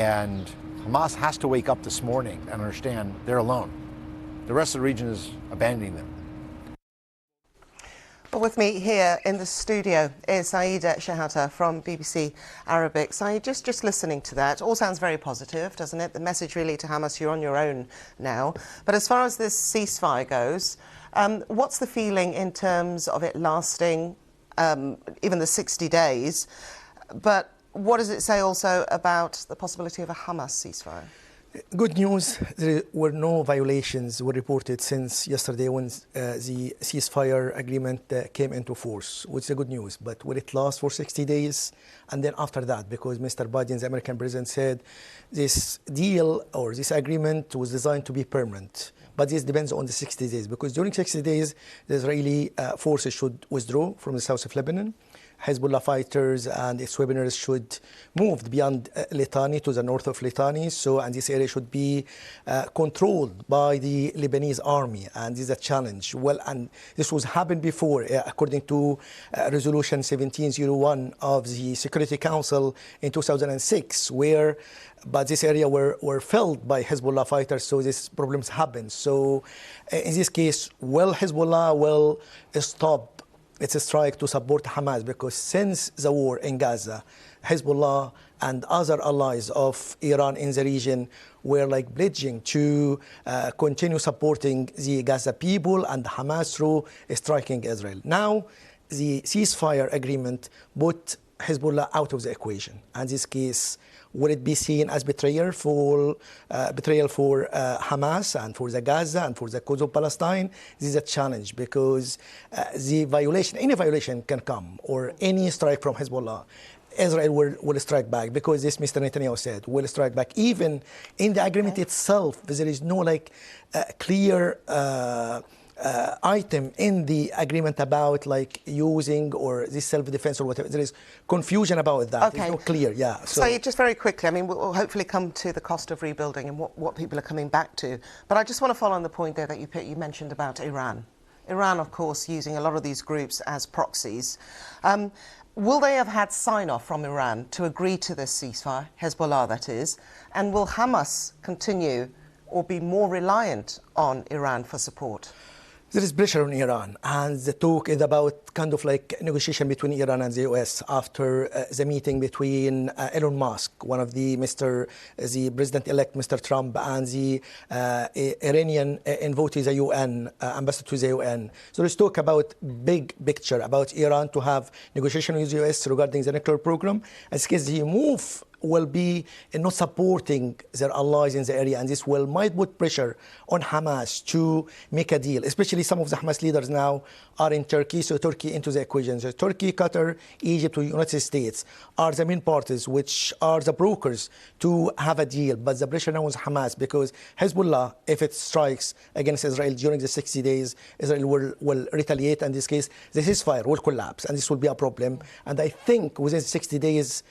And Hamas has to wake up this morning and understand they're alone. The rest of the region is abandoning them. Well, with me here in the studio is Shehata from BBC Arabic. Saeed, just listening to that, all sounds very positive, doesn't it? The message really to Hamas, you're on your own now. But as far as this ceasefire goes, what's the feeling in terms of it lasting even the 60 days? But what does it say also about the possibility of a Hamas ceasefire? Good news, there were no violations were reported since yesterday when the ceasefire agreement came into force, which is good news. But will it last for 60 days? And then after that, because Mr. Biden, the American president, said this deal or this agreement was designed to be permanent. But this depends on the 60 days, because during 60 days, the Israeli forces should withdraw from the south of Lebanon. Hezbollah fighters and its weaponers should move beyond Litani to the north of Litani. And this area should be controlled by the Lebanese army. And this is a challenge. Well, and this was happened before, according to Resolution 1701 of the Security Council in 2006, but this area were filled by Hezbollah fighters, so these problems happen. So in this case, Hezbollah will stop its strike to support Hamas, because since the war in Gaza, Hezbollah and other allies of Iran in the region were pledging to continue supporting the Gaza people and Hamas through striking Israel. Now, the ceasefire agreement put Hezbollah out of the equation. And this case, will it be seen as betrayal for Hamas and for the Gaza and for the cause of Palestine? This is a challenge, because any violation can come, or any strike from Hezbollah, Israel will strike back, because this Mr. Netanyahu said will strike back. Even in the agreement itself, there is no clear item in the agreement about using or this self-defense or whatever. There is confusion about that. Okay. It's not clear, yeah. So just very quickly, I mean, we'll hopefully come to the cost of rebuilding and what people are coming back to. But I just want to follow on the point there that you mentioned about Iran. Iran, of course, using a lot of these groups as proxies. Will they have had sign-off from Iran to agree to this ceasefire, Hezbollah that is, and will Hamas continue or be more reliant on Iran for support? There is pressure on Iran, and the talk is about negotiation between Iran and the US after the meeting between Elon Musk, one of the president-elect Mr. Trump, and the Iranian envoy to the UN, ambassador to the UN. So let's talk about big picture about Iran to have negotiation with the US regarding the nuclear program. In this case, the move will be not supporting their allies in the area, and this might put pressure on Hamas to make a deal. Especially some of the Hamas leaders now are in Turkey, so Turkey into the equation. So Turkey, Qatar, Egypt, the United States are the main parties, which are the brokers to have a deal. But the pressure now is Hamas, because Hezbollah, if it strikes against Israel during the 60 days, Israel will retaliate. In this case, the ceasefire will collapse, and this will be a problem. And I think within 60 days,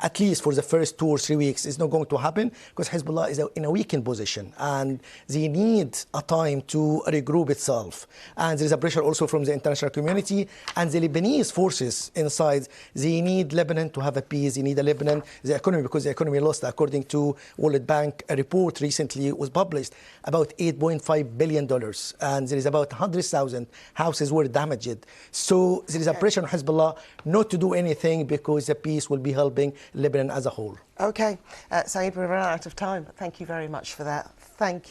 at least for the first 2 or 3 weeks, it's not going to happen, because Hezbollah is in a weakened position and they need a time to regroup itself. And there is a pressure also from the international community and the Lebanese forces inside. They need Lebanon to have a peace. They need Lebanon, the economy, because the economy lost, according to World Bank, a report recently was published, about $8.5 billion. And there is about 100,000 houses were damaged. So there is a pressure on Hezbollah not to do anything, because the peace will be helping Lebanon as a whole. Okay, Saeed, we've run out of time. Thank you very much for that. Thank you.